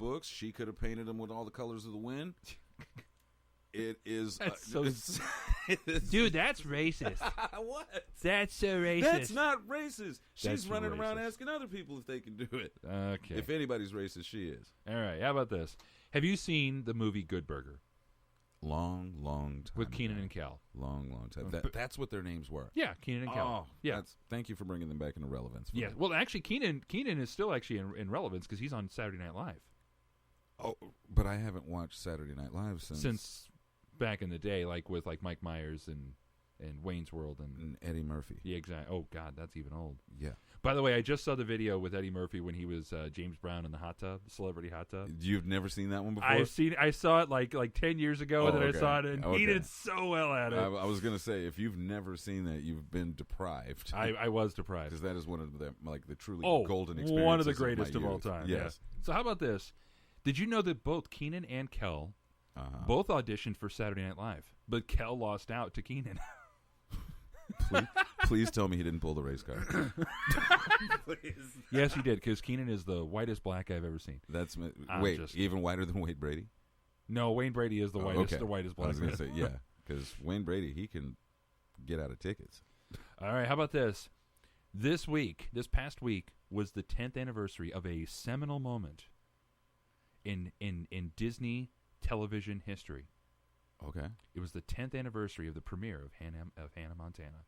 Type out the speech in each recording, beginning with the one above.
books. She could have painted them with all the colors of the wind. It is. That's so. It's, Dude, that's racist. What? That's so racist. That's not racist. She's That's running around racist. asking other people if they can do it. Okay. If anybody's racist, she is. All right. How about this? Have you seen the movie Good Burger Long time with Keenan ago. and Kel? Long time. That's what their names were. Yeah, Keenan and Kel. Yeah. Thank you for bringing them back into relevance. Yeah. Well, actually, Keenan is still actually in relevance because he's on Saturday Night Live. Oh, but I haven't watched Saturday Night Live since back in the day, like with Mike Myers and Wayne's World and Eddie Murphy. Yeah, exactly. Oh God, that's even old. Yeah. By the way, I just saw the video with Eddie Murphy when he was James Brown in the hot tub, the celebrity hot tub. You've never seen that one before? I saw it like 10 years ago, and then okay. I saw it, and he did so well at it. I was gonna say, if you've never seen that, you've been deprived. I was deprived because that is one of the truly golden experiences. One of the greatest of all youth. time. Yes. Yeah. So how about this? Did you know that both Keenan and Kel both auditioned for Saturday Night Live, but Kel lost out to Keenan? Please tell me he didn't pull the race car. Please. Yes, he did, because Keenan is the whitest black I've ever seen. That's even whiter than Wade Brady? No, Wayne Brady is the whitest. The whitest black. I was going to say because Wayne Brady, he can get out of tickets. All right, how about this? This past week was the 10th anniversary of a seminal moment in Disney television history. Okay. It was the 10th anniversary of the premiere of Hannah Montana.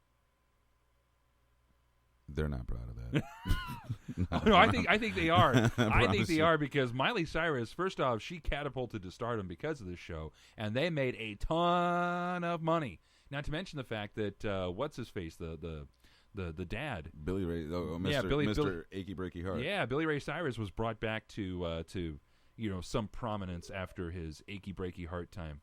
They're not proud of that. No, I think they are. I think they are because Miley Cyrus, first off, she catapulted to stardom because of this show, and they made a ton of money. Not to mention the fact that what's his face, the dad, Billy Ray, Mr. Achy Breaky Heart. Yeah, Billy Ray Cyrus was brought back to some prominence after his achy breaky heart time.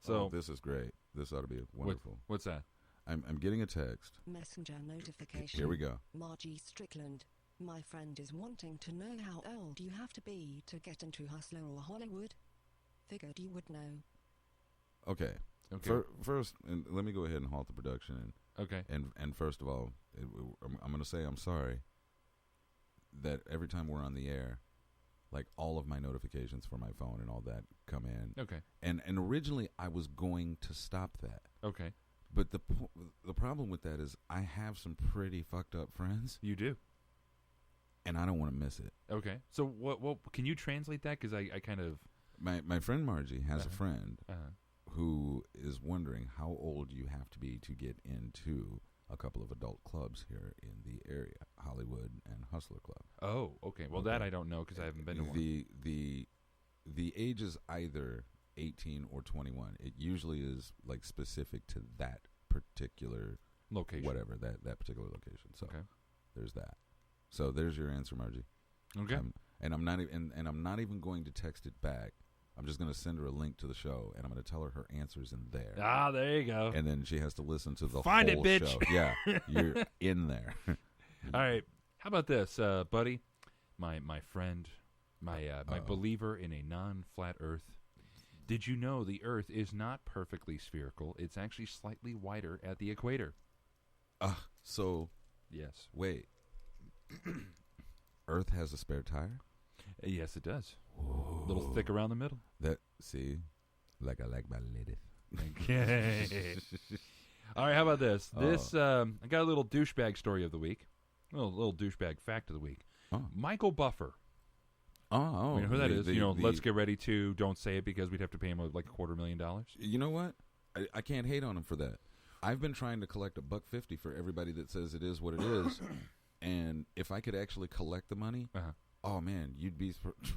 So this is great. This ought to be wonderful. What's that? I'm getting a text. Messenger notification. Here we go. Margie Strickland. My friend is wanting to know how old you have to be to get into Hustler or Hollywood. Figured you would know. Okay. First, and let me go ahead and halt the production. And first of all, I'm going to say I'm sorry that every time we're on the air, like all of my notifications for my phone and all that come in. Okay. And originally I was going to stop that. Okay. But the problem with that is I have some pretty fucked up friends. You do. And I don't want to miss it. Okay. So what can you translate that? Because I kind of... My friend Margie has a friend who is wondering how old you have to be to get into a couple of adult clubs here in the area, Hollywood and Hustler Club. Oh, okay. Well, that I don't know because I haven't been to one. The age is either 18 or 21. It usually is like specific to that particular location, whatever that particular location. So there's that. So there's your answer, Margie. Okay. And I'm not even going to text it back. I'm just going to send her a link to the show, and I'm going to tell her her answer's in there. Ah, there you go. And then she has to listen to the Find whole it, bitch. show. Yeah, you're in there. All right. How about this, buddy? My friend, my believer in a non-flat Earth. Did you know the Earth is not perfectly spherical? It's actually slightly wider at the equator. So yes. Wait. Earth has a spare tire? Yes, it does. Whoa. A little thick around the middle. Like I like my lady. Okay. All right, how about this? I got a little douchebag story of the week. A little douchebag fact of the week. Michael Buffer. Oh. You know who that is? Let's get ready to don't say it because we'd have to pay him like $250,000. You know what? I can't hate on him for that. I've been trying to collect $150 for everybody that says it is what it is. And if I could actually collect the money, oh man,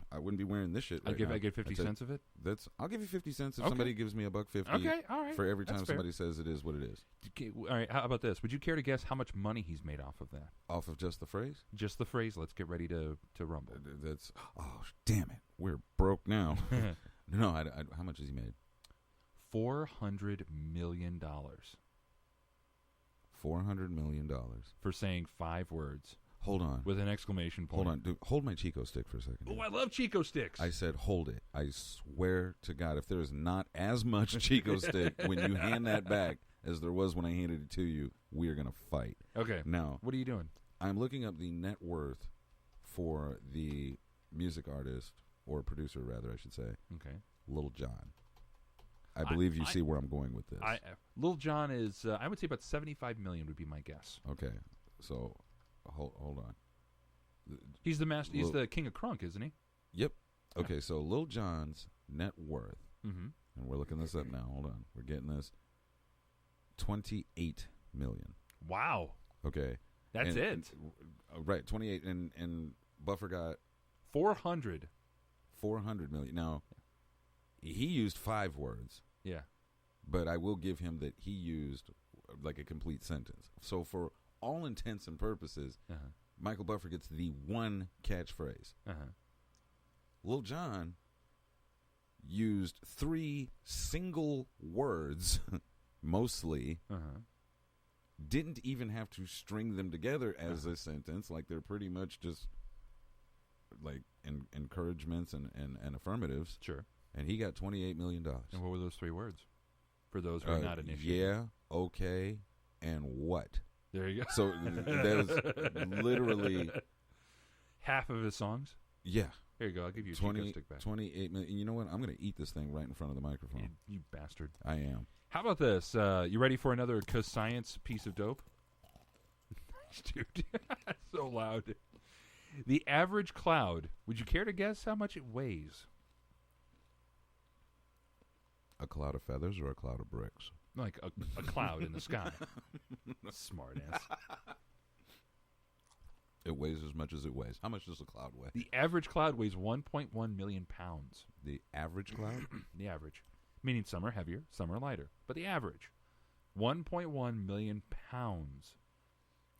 I wouldn't be wearing this shit right now. I get 50 cents of it? I'll give you 50 cents if somebody gives me $150. Okay, all right. For every time That's somebody says it is what it is. Okay, all right, how about this? Would you care to guess how much money he's made off of that? Off of just the phrase? Just the phrase. Let's get ready to rumble. Damn it. We're broke now. No, how much has he made? $400 million. $400 million. For saying 5 words. Hold on. With an exclamation point. Hold on. Dude, hold my Chico stick for a second. Oh, I love Chico sticks. I said hold it. I swear to God, if there is not as much Chico stick when you hand that back as there was when I handed it to you, we are going to fight. Okay. Now, what are you doing? I'm looking up the net worth for the music artist or producer rather, I should say. Okay. Lil Jon. I believe you see where I'm going with this. Lil Jon is, I would say about 75 million would be my guess. Okay, so hold on. He's the master. He's the king of crunk, isn't he? Yep. Okay, so Lil Jon's net worth, mm-hmm. and we're looking this up now. Hold on, we're getting this. 28 million. Wow. Okay, that's it. Right, 28, and Buffer got 400 million. Now, he used 5 words. Yeah. But I will give him that he used like a complete sentence. So for all intents and purposes, Michael Buffer gets the one catchphrase. Lil Jon used 3 single words, mostly. Didn't even have to string them together as a sentence. Like they're pretty much just like encouragements and affirmatives. Sure. And he got $28 million. And what were those 3 words? For those who are not initiated. Yeah, okay, and what? There you go. So that was literally half of his songs? Yeah. Here you go. I'll give you a Chico stick back. 28 million. You know what? I'm going to eat this thing right in front of the microphone. You bastard. I am. How about this? You ready for another science piece of dope? Dude, so loud. The average cloud, would you care to guess how much it weighs? A cloud of feathers or a cloud of bricks? Like a cloud in the sky. Smart ass. It weighs as much as it weighs. How much does a cloud weigh? The average cloud weighs 1.1 million pounds. The average cloud? The average. Meaning some are heavier, some are lighter. But the average. 1.1 million pounds.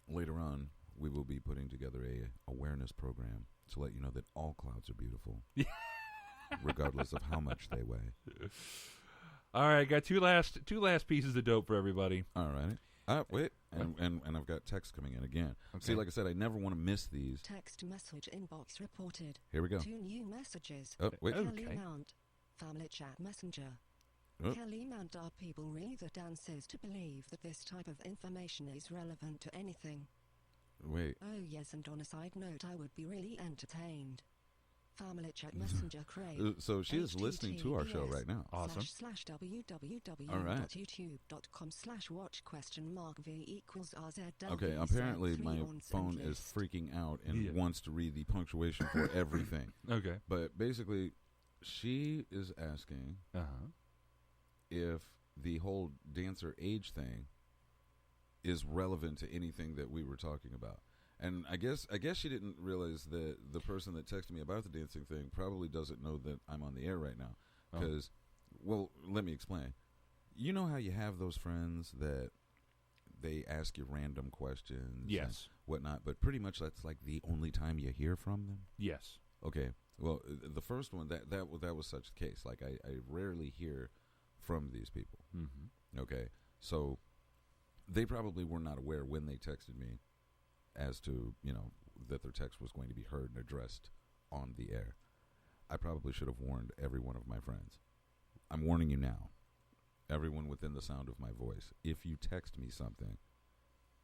Later on, we will be putting together a awareness program to let you know that all clouds are beautiful. Regardless of how much they weigh. All right, got two last pieces of dope for everybody. All right. Wait, and I've got text coming in again. Okay. See, like I said, I never want to miss these. Text message inbox reported. Here we go. 2 new messages. Oh, wait. Kelly Mount, Family Chat Messenger. Oh. Kelly Mount, are people really the dancers to believe that this type of information is relevant to anything? Wait. Oh yes, and on a side note, I would be really entertained. Family Chat Messenger Craig. So she is listening to our show right now. Awesome. /www.com/watch?v=RZW. Okay, apparently my phone is freaking out and wants to read the punctuation for everything. Okay. But basically, she is asking if the whole dancer age thing is relevant to anything that we were talking about. And I guess she didn't realize that the person that texted me about the dancing thing probably doesn't know that I'm on the air right now. Because, well, let me explain. You know how you have those friends that they ask you random questions and whatnot, but pretty much that's like the only time you hear from them? Yes. Okay. Well, the first one, that was such the case. Like, I rarely hear from these people. Mm-hmm. Okay. So they probably were not aware when they texted me as to, that their text was going to be heard and addressed on the air. I probably should have warned every one of my friends. I'm warning you now, everyone within the sound of my voice. If you text me something,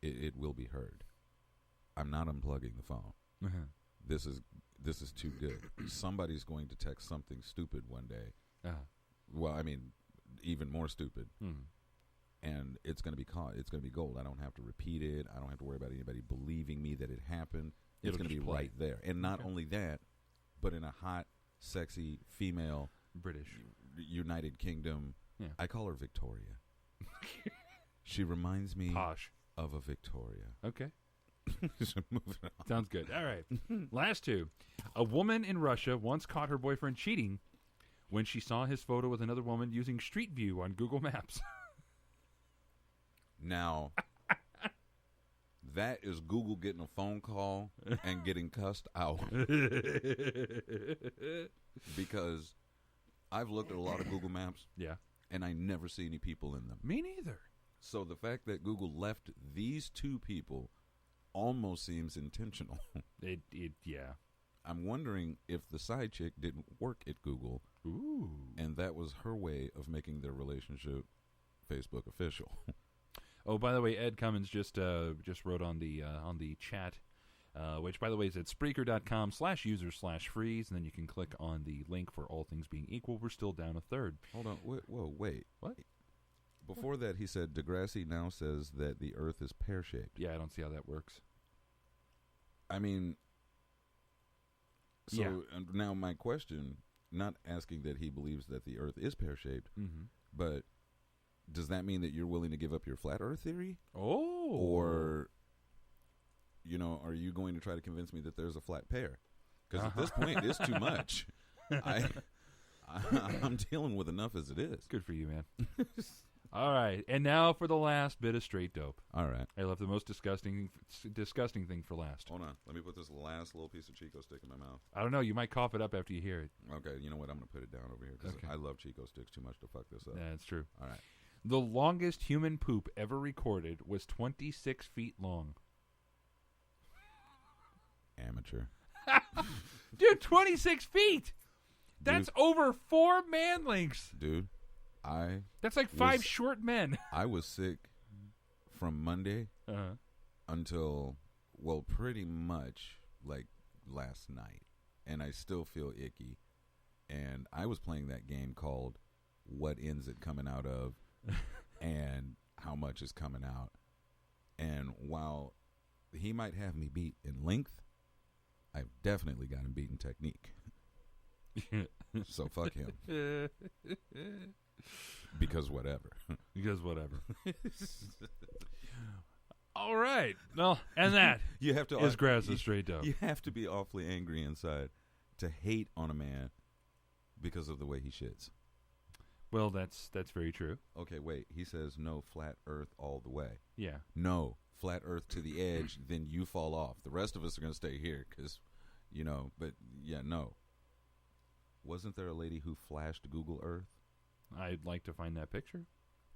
it will be heard. I'm not unplugging the phone. Mm-hmm. This is too good. Somebody's going to text something stupid one day. Well, I mean, even more stupid. Mm-hmm. And it's going to be caught. It's going to be gold. I don't have to repeat it. I don't have to worry about anybody believing me that it happened. It's going to be right there. And not only that, but in a hot, sexy, female British United Kingdom. Yeah. I call her Victoria. She reminds me Posh. of a Victoria. Okay. Moving on. Sounds good. All right. Last two. A woman in Russia once caught her boyfriend cheating when she saw his photo with another woman using Street View on Google Maps. Now, that is Google getting a phone call and getting cussed out. Because I've looked at a lot of Google Maps. Yeah. And I never see any people in them. Me neither. So the fact that Google left these 2 people almost seems intentional. Yeah. I'm wondering if the side chick didn't work at Google. Ooh. And that was her way of making their relationship Facebook official. Oh, by the way, Ed Cummins just wrote on the chat. which, by the way, is at Spreaker.com/user/freeze, and then you can click on the link for All Things Being Equal. We're still down a third. Hold on. Wait. What? Before that, he said Degrassi now says that the Earth is pear-shaped. Yeah, I don't see how that works. I mean, now my question, not asking that he believes that the Earth is pear-shaped, but does that mean that you're willing to give up your flat Earth theory? Oh. Or, are you going to try to convince me that there's a flat pear? Because at this point, it's too much. I'm dealing with enough as it is. Good for you, man. All right, and now for the last bit of straight dope. All right. I left the most disgusting thing for last. Hold on. Let me put this last little piece of Chico stick in my mouth. I don't know. You might cough it up after you hear it. Okay, you know what? I'm going to put it down over here because I love Chico sticks too much to fuck this up. Yeah, that's true. All right. The longest human poop ever recorded was 26 feet long. Amateur. Dude, 26 feet! That's over 4 man lengths. Dude, that's like 5 short men. I was sick from Monday until, pretty much like last night. And I still feel icky. And I was playing that game called What Ends It Coming Out Of and How Much Is Coming Out. And while he might have me beat in length, I've definitely got him beat in technique. So fuck him. Because whatever. All right. Well, and that you have to is Grass and Straight Dope. You have to be awfully angry inside to hate on a man because of the way he shits. Well, that's very true. Okay, wait. He says no flat earth all the way. Yeah. No flat earth to the edge, then you fall off. The rest of us are going to stay here because, but yeah, no. Wasn't there a lady who flashed Google Earth? I'd like to find that picture.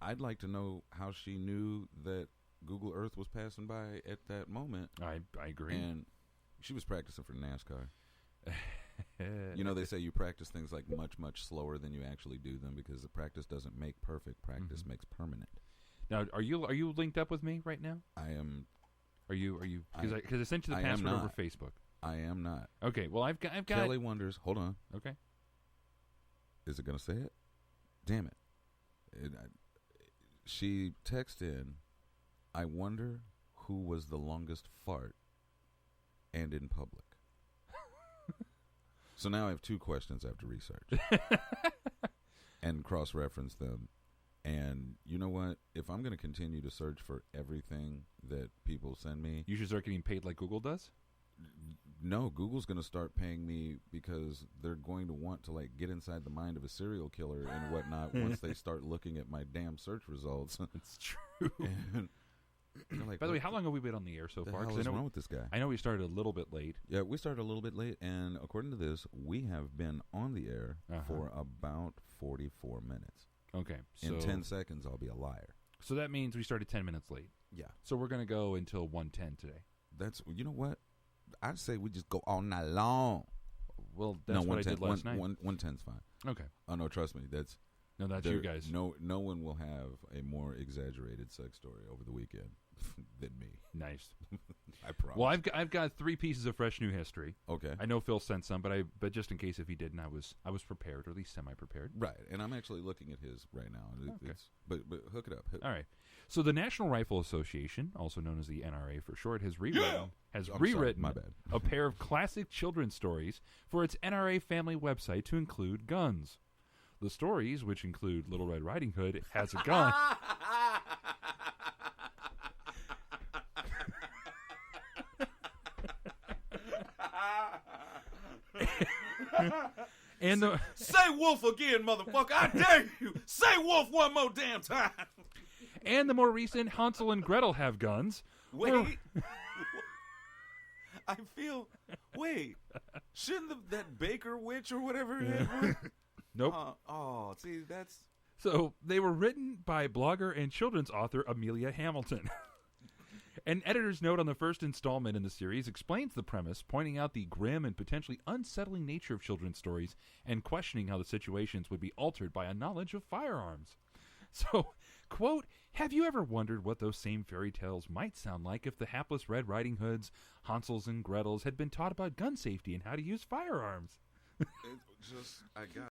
I'd like to know how she knew that Google Earth was passing by at that moment. I agree. And she was practicing for NASCAR. They say you practice things like much, much slower than you actually do them because the practice doesn't make perfect. Practice makes permanent. Now, are you linked up with me right now? I am. Are you? Because I sent you the password over Facebook. I am not. Okay. Well, I've got. Kelly wonders. Hold on. Okay. Is it going to say it? Damn it. She texted in, I wonder who was the longest fart and in public. So now I have 2 questions after research. And cross-reference them. And you know what? If I'm going to continue to search for everything that people send me... You should start getting paid like Google does? No, Google's going to start paying me because they're going to want to get inside the mind of a serial killer and whatnot once they start looking at my damn search results. It's true. Like, by the way, how long have we been on the air so far? What the hell is wrong with this guy? I know we started a little bit late. Yeah, we started a little bit late, and according to this, we have been on the air for about 44 minutes. Okay. In 10 seconds, I'll be a liar. So that means we started 10 minutes late. Yeah. So we're going to go until 1:10 today. You know what? I'd say we just go all night long. Well, that's what I did last night. 1:10's fine. Okay. Oh, no, trust me. That's you guys. No one will have a more exaggerated sex story over the weekend than me. Nice. I promise. Well, I've got 3 pieces of fresh new history. Okay. I know Phil sent some, but just in case if he didn't, I was prepared, or at least semi-prepared. Right, and I'm actually looking at his right now. Okay. But hook it up. All right. So the National Rifle Association, also known as the NRA for short, has rewritten my bad. a pair of classic children's stories for its NRA family website to include guns. The stories, which include Little Red Riding Hood has a gun. And say wolf again, motherfucker! I dare you! Say wolf one more damn time! And the more recent Hansel and Gretel have guns. Wait. I feel... Wait. Shouldn't that Baker witch or whatever it is? Nope. See, that's... So, they were written by blogger and children's author Amelia Hamilton. An editor's note on the first installment in the series explains the premise, pointing out the grim and potentially unsettling nature of children's stories and questioning how the situations would be altered by a knowledge of firearms. So, quote, have you ever wondered what those same fairy tales might sound like if the hapless Red Riding Hoods, Hansels and Gretels had been taught about gun safety and how to use firearms? I got